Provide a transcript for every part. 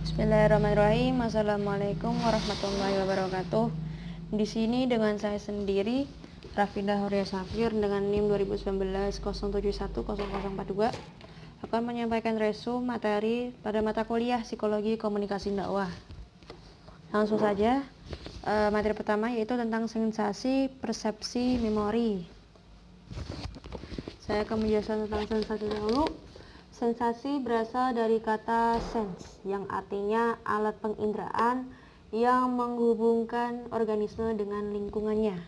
Bismillahirrahmanirrahim. Assalamualaikum warahmatullahi wabarakatuh. Di sini dengan saya sendiri, Rafidah Horia Safir dengan NIM 2019 akan menyampaikan resume materi pada mata kuliah Psikologi Komunikasi Dakwah. Langsung saja, materi pertama yaitu tentang sensasi, persepsi, memori. Saya akan menjelaskan tentang sensasi dahulu. Sensasi berasal dari kata sense yang artinya alat penginderaan yang menghubungkan organisme dengan lingkungannya.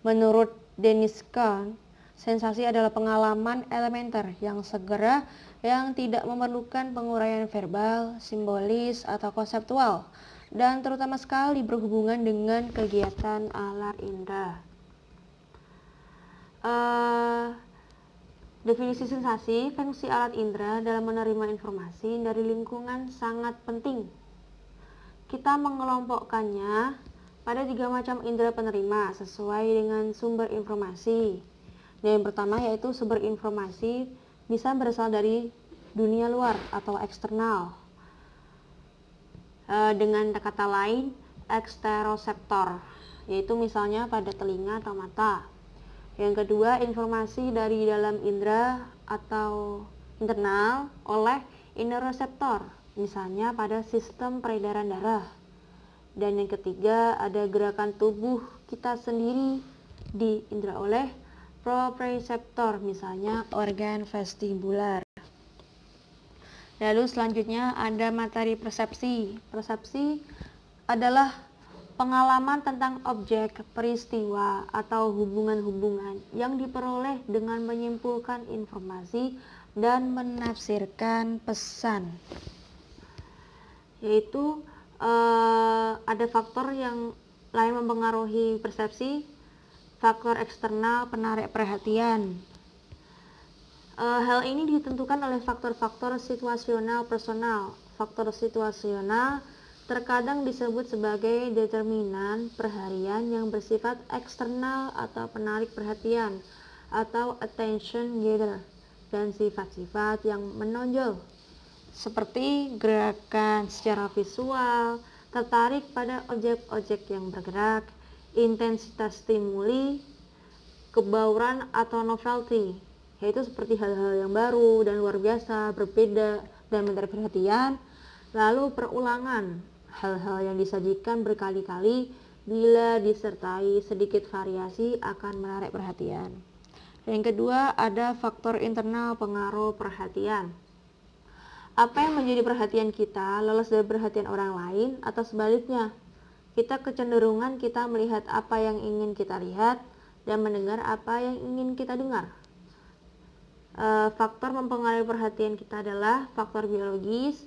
Menurut Dennis Kahn, sensasi adalah pengalaman elementer yang segera yang tidak memerlukan penguraian verbal, simbolis, atau konseptual, dan terutama sekali berhubungan dengan kegiatan alat indera. Definisi sensasi, fungsi alat indera dalam menerima informasi dari lingkungan sangat penting. Kita mengelompokkannya pada 3 macam indera penerima sesuai dengan sumber informasi. Yang pertama yaitu sumber informasi bisa berasal dari dunia luar atau eksternal. Dengan kata lain, eksteroseptor, yaitu misalnya pada telinga atau mata. Yang kedua, informasi dari dalam indera atau internal oleh interoceptor, misalnya pada sistem peredaran darah. Dan yang ketiga, ada gerakan tubuh kita sendiri di indera oleh proprioceptor, misalnya organ vestibular. Lalu selanjutnya ada materi persepsi. Persepsi adalah pengalaman tentang objek, peristiwa, atau hubungan-hubungan yang diperoleh dengan menyimpulkan informasi dan menafsirkan pesan. Yaitu ada faktor yang lain mempengaruhi persepsi, faktor eksternal penarik perhatian. Hal ini ditentukan oleh faktor-faktor situasional personal. Faktor situasional terkadang disebut sebagai determinan perharian yang bersifat eksternal atau penarik perhatian atau attention getter, dan sifat-sifat yang menonjol seperti gerakan secara visual, tertarik pada objek-objek yang bergerak, intensitas stimuli, kebauran atau novelty, yaitu seperti hal-hal yang baru dan luar biasa, berbeda dan menarik perhatian. Lalu perulangan, hal-hal yang disajikan berkali-kali bila disertai sedikit variasi akan menarik perhatian. Yang kedua, ada faktor internal pengaruh perhatian. Apa yang menjadi perhatian kita lolos dari perhatian orang lain atau sebaliknya? Kita kecenderungan kita melihat apa yang ingin kita lihat dan mendengar apa yang ingin kita dengar. Faktor mempengaruhi perhatian kita adalah faktor biologis,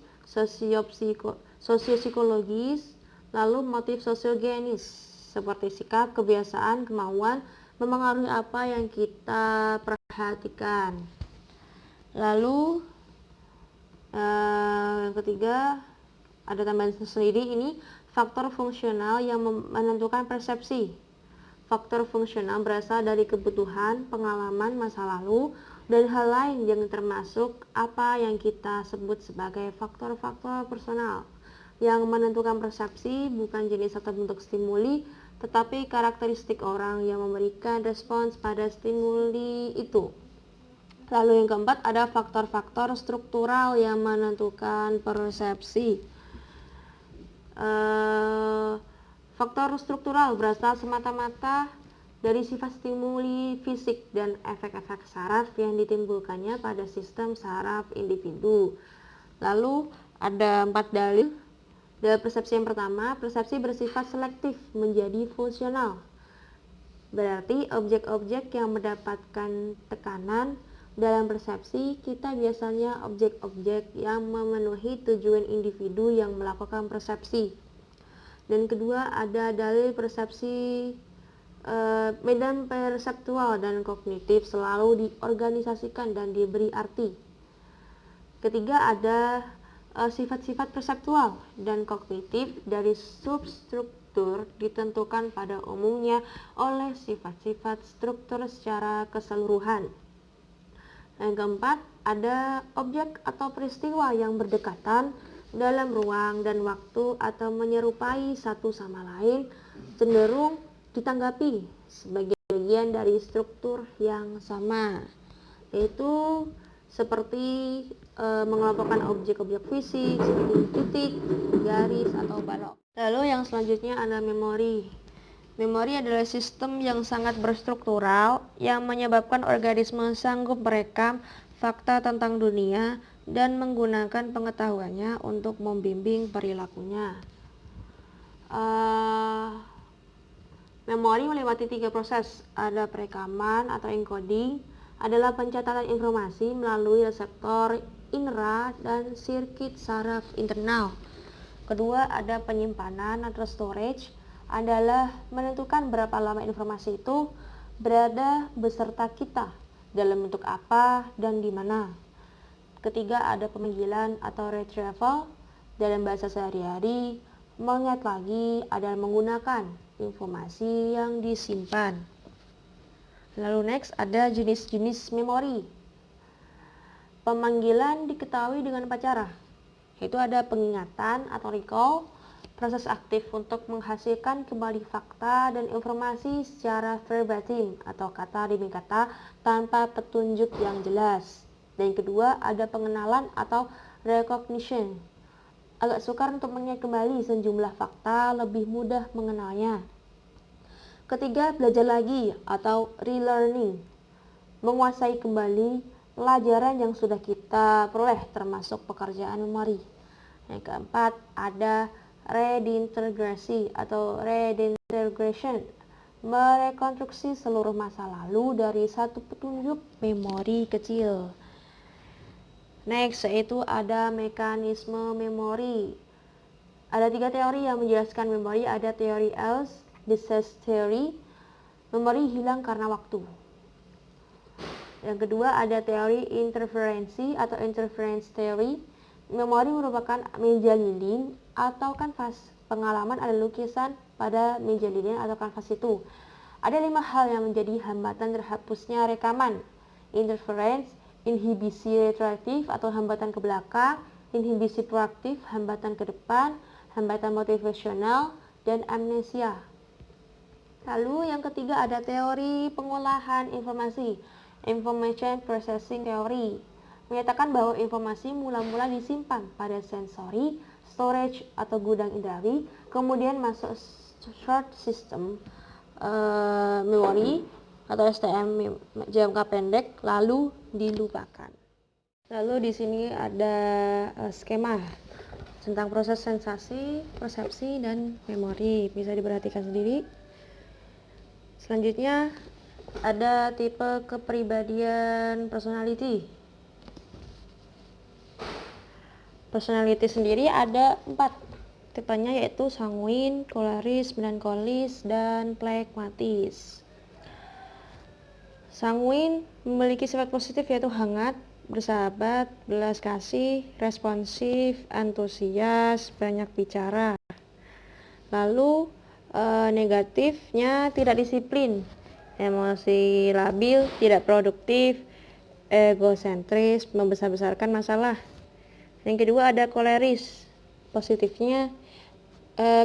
sosiopsikologis, lalu motif sosiogenis seperti sikap, kebiasaan, kemauan mempengaruhi apa yang kita perhatikan. Lalu yang ketiga ada tambahan sendiri, ini faktor fungsional yang menentukan persepsi. Faktor fungsional berasal dari kebutuhan, pengalaman masa lalu, dan hal lain yang termasuk apa yang kita sebut sebagai faktor-faktor personal yang menentukan persepsi, bukan jenis atau bentuk stimuli, tetapi karakteristik orang yang memberikan respons pada stimuli itu. Lalu yang keempat ada faktor-faktor struktural yang menentukan persepsi. Faktor struktural berasal semata-mata dari sifat stimuli fisik dan efek-efek saraf yang ditimbulkannya pada sistem saraf individu. Lalu ada 4 dalil. Dalil persepsi yang pertama, persepsi bersifat selektif menjadi fungsional. Berarti objek-objek yang mendapatkan tekanan dalam persepsi kita biasanya objek-objek yang memenuhi tujuan individu yang melakukan persepsi. Dan kedua ada dalil persepsi medan perseptual dan kognitif selalu diorganisasikan dan diberi arti. Ketiga ada sifat-sifat perseptual dan kognitif dari substruktur ditentukan pada umumnya oleh sifat-sifat struktur secara keseluruhan. Yang keempat ada objek atau peristiwa yang berdekatan dalam ruang dan waktu atau menyerupai satu sama lain cenderung ditanggapi sebagai bagian dari struktur yang sama, yaitu seperti mengelompokkan objek-objek fisik seperti titik, garis, atau balok. Lalu yang selanjutnya adalah memori. Memori adalah sistem yang sangat berstruktural yang menyebabkan organisme sanggup merekam fakta tentang dunia dan menggunakan pengetahuannya untuk membimbing perilakunya. Memori melewati 3 proses. Ada perekaman atau encoding, adalah pencatatan informasi melalui reseptor indera dan sirkuit saraf internal. Kedua, ada penyimpanan atau storage, adalah menentukan berapa lama informasi itu berada beserta kita, dalam bentuk apa dan di mana. Ketiga, ada pemanggilan atau retrieval, dalam bahasa sehari-hari, mengingat lagi adalah menggunakan informasi yang disimpan. Lalu next, ada jenis-jenis memori. Pemanggilan diketahui dengan 4 cara, yaitu ada pengingatan atau recall, proses aktif untuk menghasilkan kembali fakta dan informasi secara verbatim atau kata demi kata tanpa petunjuk yang jelas. Dan kedua, ada pengenalan atau recognition, agak sukar untuk mengingat kembali sejumlah fakta, lebih mudah mengenalnya. Ketiga, belajar lagi atau relearning, menguasai kembali pelajaran yang sudah kita peroleh termasuk pekerjaan memori. Yang keempat, ada redintegrasi atau redintegration, merekonstruksi seluruh masa lalu dari satu petunjuk memori kecil. Next, yaitu ada mekanisme memori. Ada 3 teori yang menjelaskan memori. Ada teori Els, disease theory, memori hilang karena waktu. Yang kedua, ada teori interferensi atau interference theory, memori merupakan meja lilin atau kanvas. Pengalaman ada lukisan pada meja lilin atau kanvas itu. Ada 5 hal yang menjadi hambatan terhapusnya rekaman: interference, inhibisi retroaktif atau hambatan ke belakang, inhibisi proaktif, hambatan ke depan, hambatan motivasional, dan amnesia. Lalu yang ketiga ada teori pengolahan informasi, information processing theory, menyatakan bahwa informasi mula-mula disimpan pada sensory, storage atau gudang indrawi, kemudian masuk short system memory atau STM jangka pendek, lalu dilupakan. Lalu di sini ada skema tentang proses sensasi, persepsi, dan memori. Bisa diperhatikan sendiri. Selanjutnya ada tipe kepribadian personality. Personality sendiri ada 4 tipenya, yaitu sanguin, koleris, melankolis, dan plekmatis. Sanguin memiliki sifat positif yaitu hangat, bersahabat, belas kasih, responsif, antusias, banyak bicara. Lalu negatifnya tidak disiplin, emosi labil, tidak produktif, egosentris, membesar-besarkan masalah. Yang kedua ada koleris. Positifnya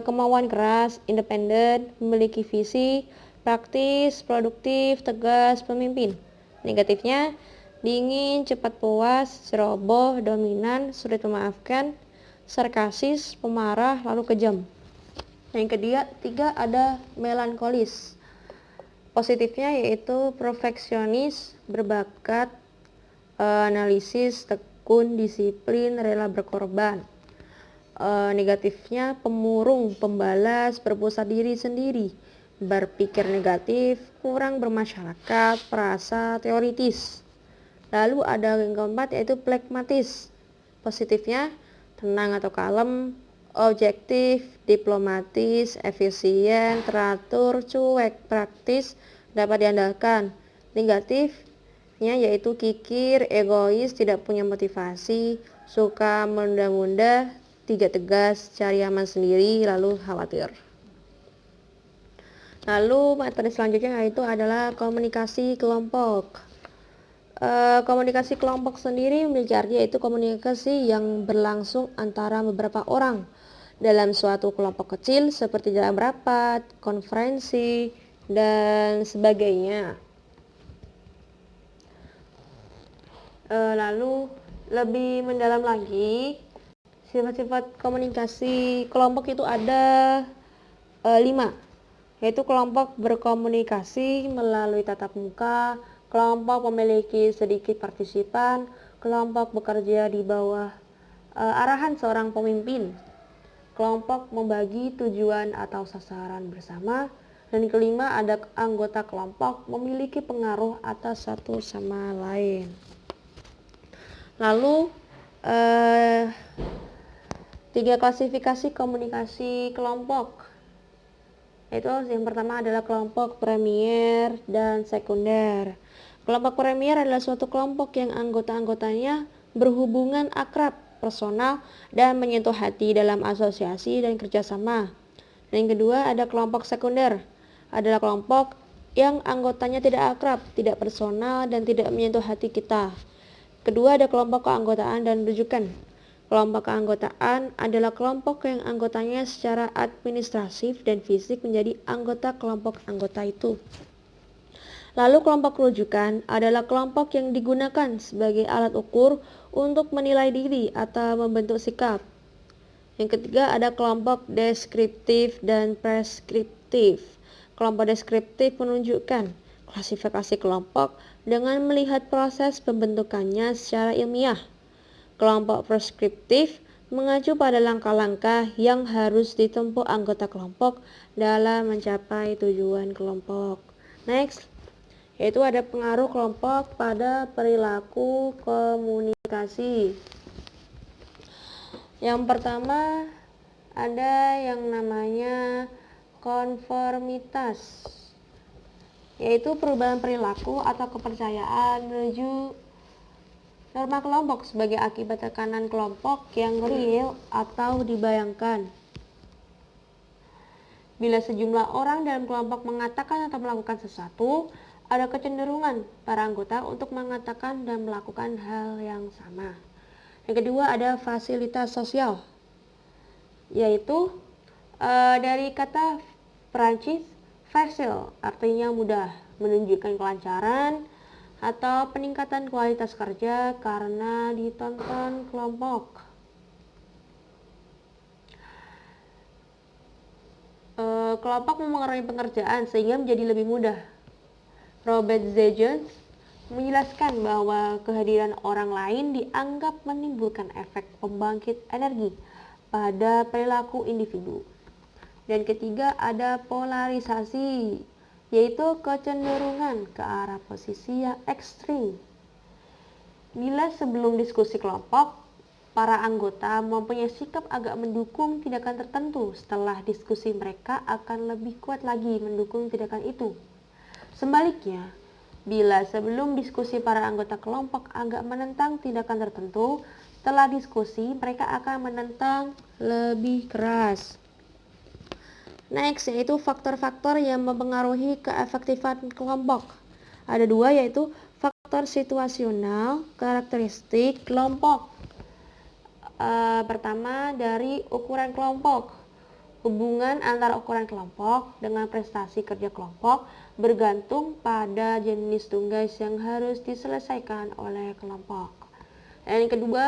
kemauan keras, independen, memiliki visi, praktis, produktif, tegas, pemimpin. Negatifnya dingin, cepat puas, ceroboh, dominan, sulit memaafkan, sarkasis, pemarah, lalu kejam. Yang ketiga ada melankolis. Positifnya yaitu perfeksionis, berbakat, analisis, tekun, disiplin, rela berkorban. Negatifnya pemurung, pembalas, berpusat diri sendiri, berpikir negatif, kurang bermasyarakat, perasa, teoritis. Lalu ada yang keempat yaitu plekmatis. Positifnya tenang atau kalem, objektif, diplomatis, efisien, teratur, cuek, praktis, dapat diandalkan. Negatifnya yaitu kikir, egois, tidak punya motivasi, suka menunda-nunda, tidak tegas, cari aman sendiri, lalu khawatir. Lalu materi selanjutnya yaitu adalah komunikasi kelompok. Komunikasi kelompok sendiri memiliki arti yaitu komunikasi yang berlangsung antara beberapa orang dalam suatu kelompok kecil seperti dalam rapat, konferensi, dan sebagainya. Lalu lebih mendalam lagi, sifat-sifat komunikasi kelompok itu ada 5, yaitu kelompok berkomunikasi melalui tatap muka, kelompok memiliki sedikit partisipan, kelompok bekerja di bawah arahan seorang pemimpin, kelompok membagi tujuan atau sasaran bersama, dan kelima ada anggota kelompok memiliki pengaruh atas satu sama lain. Lalu 3 klasifikasi komunikasi kelompok, yaitu yang pertama adalah kelompok premier dan sekunder. Kelompok premier adalah suatu kelompok yang anggota-anggotanya berhubungan akrab, personal, dan menyentuh hati dalam asosiasi dan kerjasama. Dan yang kedua ada kelompok sekunder, adalah kelompok yang anggotanya tidak akrab, tidak personal, dan tidak menyentuh hati kita. Kedua ada kelompok keanggotaan dan rujukan. Kelompok keanggotaan adalah kelompok yang anggotanya secara administratif dan fisik menjadi anggota kelompok anggota itu. Lalu kelompok rujukan adalah kelompok yang digunakan sebagai alat ukur untuk menilai diri atau membentuk sikap. Yang ketiga ada kelompok deskriptif dan preskriptif. Kelompok deskriptif menunjukkan klasifikasi kelompok dengan melihat proses pembentukannya secara ilmiah. Kelompok preskriptif mengacu pada langkah-langkah yang harus ditempuh anggota kelompok dalam mencapai tujuan kelompok. Next, yaitu ada pengaruh kelompok pada perilaku komunikasi. Yang pertama ada yang namanya konformitas, yaitu perubahan perilaku atau kepercayaan menuju norma kelompok sebagai akibat tekanan kelompok yang real atau dibayangkan. Bila sejumlah orang dalam kelompok mengatakan atau melakukan sesuatu, ada kecenderungan para anggota untuk mengatakan dan melakukan hal yang sama. Yang kedua ada fasilitas sosial, yaitu dari kata Perancis facile, artinya mudah, menunjukkan kelancaran atau peningkatan kualitas kerja karena ditonton kelompok. Kelompok memengaruhi pengerjaan sehingga menjadi lebih mudah. Robert Z. Jones menjelaskan bahwa kehadiran orang lain dianggap menimbulkan efek pembangkit energi pada perilaku individu. Dan ketiga ada polarisasi, yaitu kecenderungan ke arah posisi yang ekstrim. Bila sebelum diskusi kelompok, para anggota mempunyai sikap agak mendukung tindakan tertentu, setelah diskusi mereka akan lebih kuat lagi mendukung tindakan itu. Sebaliknya, bila sebelum diskusi para anggota kelompok agak menentang tindakan tertentu, setelah diskusi mereka akan menentang lebih keras. Next, yaitu faktor-faktor yang mempengaruhi keefektifan kelompok. Ada 2, yaitu faktor situasional, karakteristik kelompok. Pertama, dari ukuran kelompok. Hubungan antara ukuran kelompok dengan prestasi kerja kelompok bergantung pada jenis tugas yang harus diselesaikan oleh kelompok. Dan yang kedua,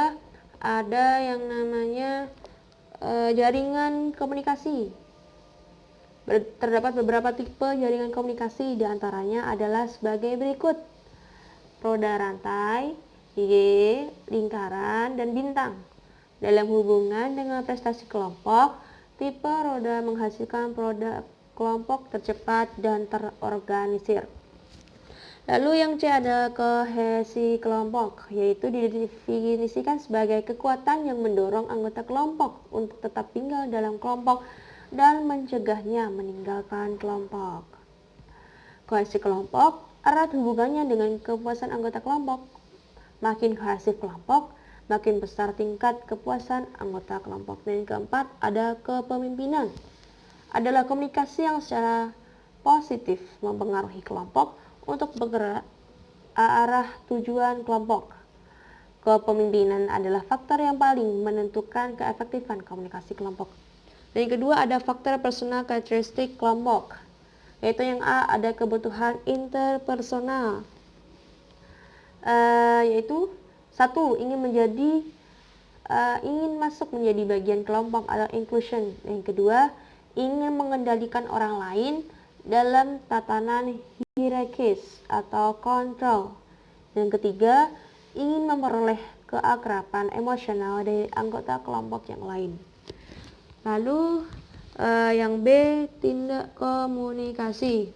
ada yang namanya jaringan komunikasi. Terdapat beberapa tipe jaringan komunikasi, diantaranya adalah sebagai berikut: roda rantai, Y, lingkaran, dan bintang. Dalam hubungan dengan prestasi kelompok, tipe roda menghasilkan produk kelompok tercepat dan terorganisir. Lalu yang C ada kohesi kelompok, yaitu didefinisikan sebagai kekuatan yang mendorong anggota kelompok untuk tetap tinggal dalam kelompok dan mencegahnya meninggalkan kelompok. Kohesi kelompok erat hubungannya dengan kepuasan anggota kelompok. Makin kohesif kelompok, makin besar tingkat kepuasan anggota kelompok. Dan yang keempat ada kepemimpinan, adalah komunikasi yang secara positif mempengaruhi kelompok untuk bergerak arah tujuan kelompok. Kepemimpinan adalah faktor yang paling menentukan keefektifan komunikasi kelompok. Dan yang kedua ada faktor personal karakteristik kelompok, yaitu yang A ada kebutuhan interpersonal, yaitu satu ingin masuk menjadi bagian kelompok atau inclusion. Yang kedua ingin mengendalikan orang lain dalam tatanan hierarkis atau kontrol. Yang ketiga ingin memperoleh keakraban emosional dari anggota kelompok yang lain. Lalu yang B, tindak komunikasi.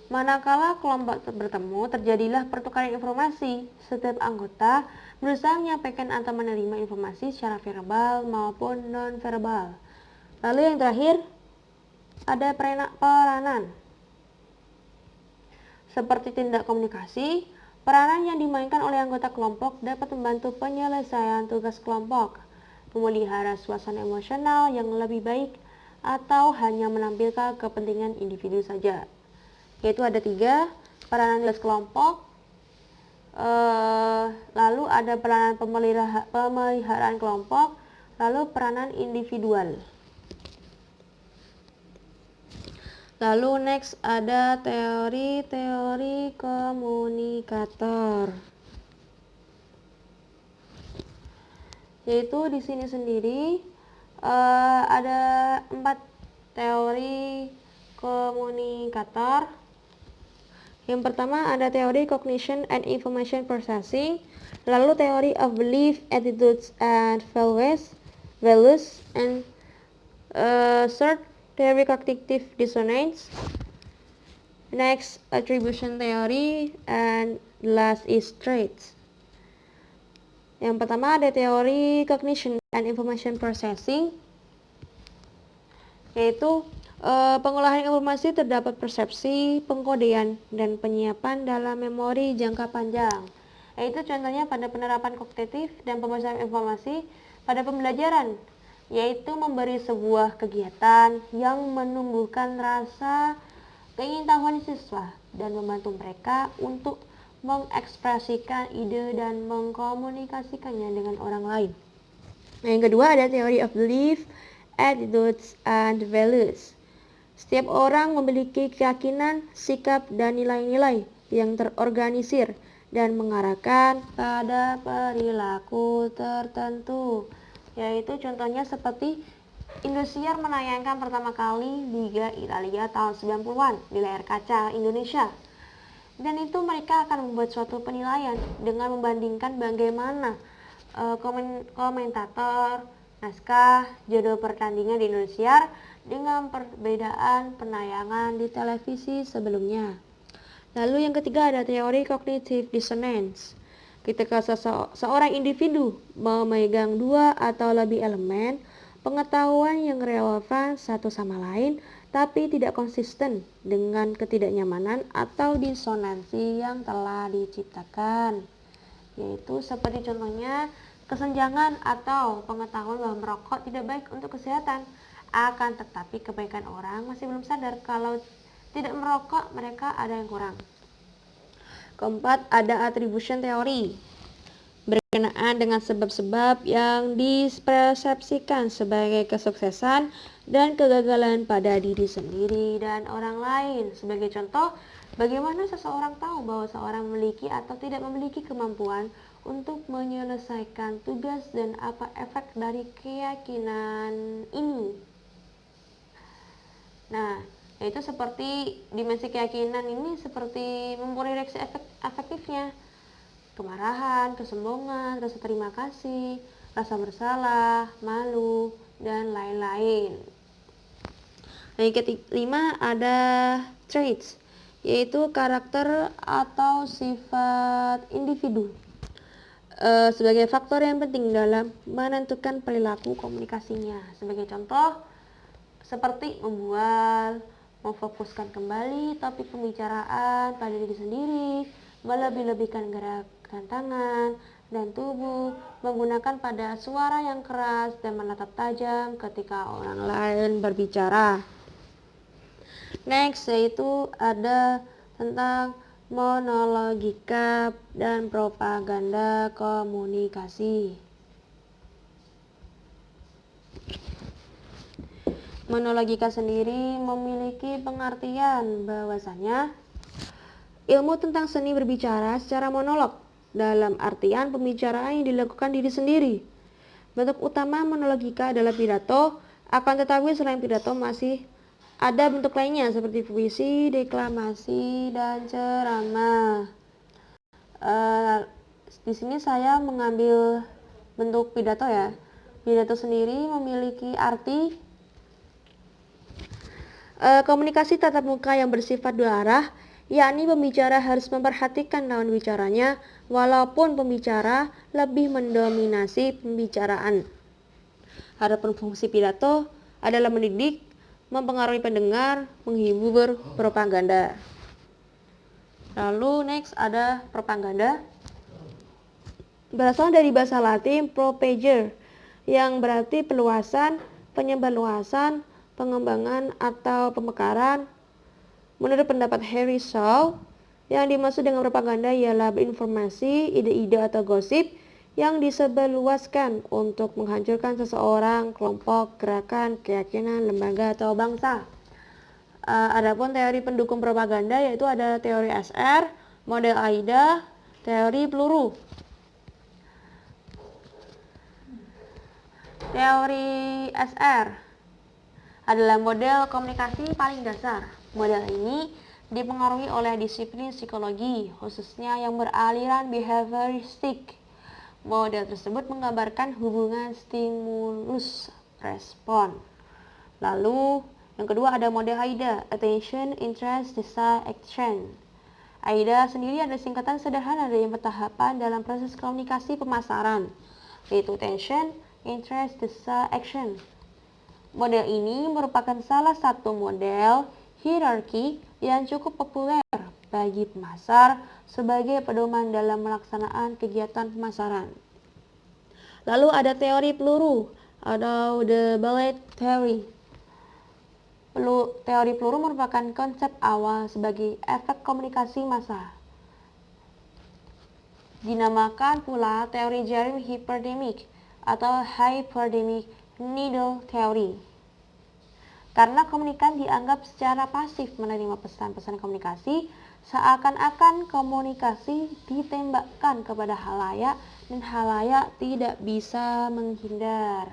Manakala kelompok bertemu, terjadilah pertukaran informasi. Setiap anggota berusaha menyampaikan atau menerima informasi secara verbal maupun non-verbal. Lalu yang terakhir, ada peranan. Seperti tindak komunikasi, peranan yang dimainkan oleh anggota kelompok dapat membantu penyelesaian tugas kelompok, memelihara suasana emosional yang lebih baik, atau hanya menampilkan kepentingan individu saja. Yaitu ada 3, peranan tugas kelompok, lalu ada peranan pemeliharaan kelompok, lalu peranan individual. Lalu next ada teori komunikator. Yaitu di sini sendiri ada 4 teori komunikator. Yang pertama ada teori cognition and information processing, lalu teori of belief, attitudes, and values, and third teori cognitive dissonance, next attribution theory, and last is traits. Yang pertama ada teori cognition and information processing, yaitu pengolahan informasi terdapat persepsi, pengkodean, dan penyiapan dalam memori jangka panjang. Yaitu contohnya pada penerapan kognitif dan pemrosesan informasi pada pembelajaran, yaitu memberi sebuah kegiatan yang menumbuhkan rasa keingintahuan siswa dan membantu mereka untuk mengekspresikan ide dan mengkomunikasikannya dengan orang lain. Yang kedua ada teori of belief, attitudes, and values. Setiap orang memiliki keyakinan, sikap, dan nilai-nilai yang terorganisir dan mengarahkan pada perilaku tertentu. Yaitu contohnya seperti Indosiar menayangkan pertama kali Liga Italia tahun 90-an di layar kaca Indonesia. Dan itu mereka akan membuat suatu penilaian dengan membandingkan bagaimana komentator, naskah, judul pertandingan di Indosiar dengan perbedaan penayangan di televisi sebelumnya. Lalu yang ketiga ada teori cognitive dissonance. Ketika seorang individu memegang 2 atau lebih elemen pengetahuan yang relevan satu sama lain, tapi tidak konsisten dengan ketidaknyamanan atau disonansi yang telah diciptakan. Yaitu seperti contohnya kesenjangan atau pengetahuan bahwa merokok tidak baik untuk kesehatan. Akan tetapi kebaikan orang masih belum sadar kalau tidak merokok mereka ada yang kurang. Keempat ada attribution theory, berkenaan dengan sebab-sebab yang dipersepsikan sebagai kesuksesan dan kegagalan pada diri sendiri dan orang lain. Sebagai contoh, bagaimana seseorang tahu bahwa seorang memiliki atau tidak memiliki kemampuan untuk menyelesaikan tugas dan apa efek dari keyakinan ini. Nah, yaitu seperti dimensi keyakinan ini seperti mempunyai reaksi afektifnya, kemarahan, kesombongan, rasa terima kasih, rasa bersalah, malu, dan lain-lain. Nah, yang kelima ada traits, yaitu karakter atau sifat individu sebagai faktor yang penting dalam menentukan perilaku komunikasinya. Sebagai contoh, seperti membual, memfokuskan kembali topik pembicaraan pada diri sendiri, melebih-lebihkan gerakan tangan dan tubuh, menggunakan pada suara yang keras dan menatap tajam ketika orang lain berbicara. Next yaitu ada tentang monologika dan propaganda komunikasi. Monologika sendiri memiliki pengertian bahwasanya ilmu tentang seni berbicara secara monolog, dalam artian pembicaraan yang dilakukan diri sendiri. Bentuk utama monologika adalah pidato, akan tetapi selain pidato masih ada bentuk lainnya seperti puisi, deklamasi, dan ceramah. Di sini saya mengambil bentuk pidato ya. Pidato sendiri memiliki arti komunikasi tatap muka yang bersifat dua arah, yakni pembicara harus memperhatikan lawan bicaranya walaupun pembicara lebih mendominasi pembicaraan. Adapun fungsi pidato adalah mendidik, mempengaruhi pendengar, menghibur, berpropaganda. Lalu next ada propaganda. Berasal dari bahasa Latin propagare yang berarti perluasan, penyebarluasan, pengembangan atau pemekaran. Menurut pendapat Harry Shaw, yang dimaksud dengan propaganda ialah berinformasi, ide-ide atau gosip yang disebarluaskan untuk menghancurkan seseorang, kelompok, gerakan, keyakinan, lembaga atau bangsa. Adapun teori pendukung propaganda yaitu ada teori SR, model AIDA, teori peluru. Teori SR adalah model komunikasi paling dasar. Model ini dipengaruhi oleh disiplin psikologi, khususnya yang beraliran behavioristik. Model tersebut menggambarkan hubungan stimulus-respon. Lalu, yang kedua ada model AIDA, Attention, Interest, Desire, Action. AIDA sendiri adalah singkatan sederhana dari tahapan dalam proses komunikasi pemasaran, yaitu Attention, Interest, Desire, Action. Model ini merupakan salah satu model hierarki yang cukup populer bagi pemasar sebagai pedoman dalam melaksanaan kegiatan pemasaran. Lalu ada teori peluru atau the bullet theory. Teori peluru merupakan konsep awal sebagai efek komunikasi massa. Dinamakan pula teori jarum hypodermic atau hypodermic needle theory. Karena komunikan dianggap secara pasif menerima pesan-pesan komunikasi, seakan-akan komunikasi ditembakkan kepada halayak dan halayak tidak bisa menghindar.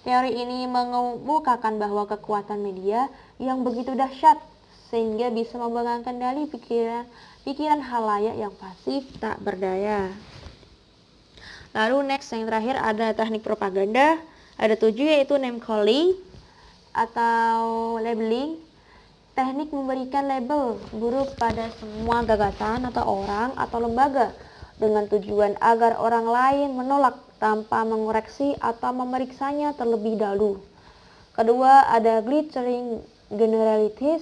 Teori ini mengemukakan bahwa kekuatan media yang begitu dahsyat sehingga bisa memegang kendali pikiran halayak yang pasif tak berdaya. Lalu next yang terakhir ada teknik propaganda. Ada 7 yaitu name calling atau labeling. Teknik memberikan label buruk pada semua gagasan atau orang atau lembaga dengan tujuan agar orang lain menolak tanpa mengoreksi atau memeriksanya terlebih dahulu. Kedua ada glittering generalities.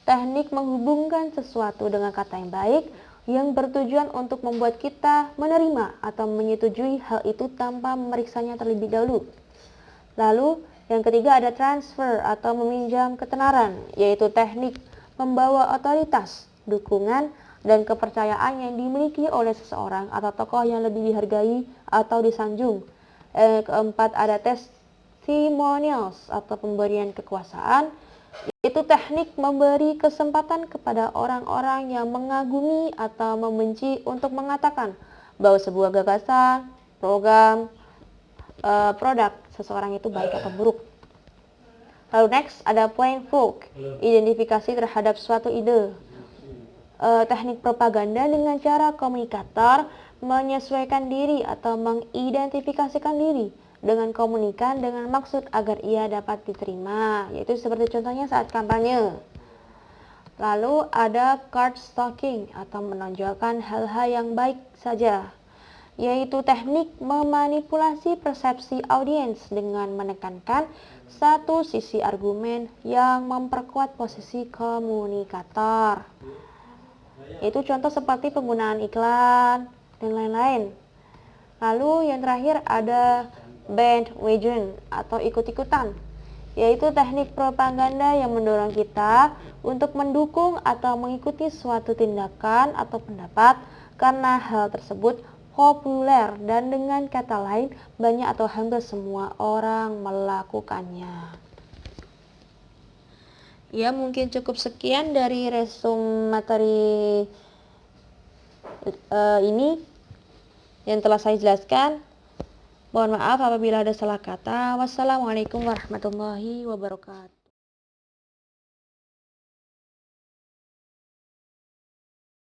Teknik menghubungkan sesuatu dengan kata yang baik yang bertujuan untuk membuat kita menerima atau menyetujui hal itu tanpa memeriksanya terlebih dahulu. Lalu yang ketiga ada transfer atau meminjam ketenaran, yaitu teknik membawa otoritas, dukungan, dan kepercayaan yang dimiliki oleh seseorang atau tokoh yang lebih dihargai atau disanjung. Keempat ada testimonials atau pemberian kekuasaan, yaitu teknik memberi kesempatan kepada orang-orang yang mengagumi atau membenci untuk mengatakan bahwa sebuah gagasan, program, produk seseorang itu baik atau buruk. Lalu next ada point folk, identifikasi terhadap suatu ide. Teknik propaganda dengan cara komunikator menyesuaikan diri atau mengidentifikasikan diri dengan komunikan dengan maksud agar ia dapat diterima, yaitu seperti contohnya saat kampanye. Lalu ada card stalking atau menonjolkan hal-hal yang baik saja, yaitu teknik memanipulasi persepsi audiens dengan menekankan satu sisi argumen yang memperkuat posisi komunikator. Itu contoh seperti penggunaan iklan dan lain-lain. Lalu yang terakhir ada bandwagon atau ikut-ikutan, yaitu teknik propaganda yang mendorong kita untuk mendukung atau mengikuti suatu tindakan atau pendapat karena hal tersebut populer dan dengan kata lain banyak atau hampir semua orang melakukannya. Ya, mungkin cukup sekian dari resume materi ini yang telah saya jelaskan. Mohon maaf apabila ada salah kata. Wassalamualaikum warahmatullahi wabarakatuh.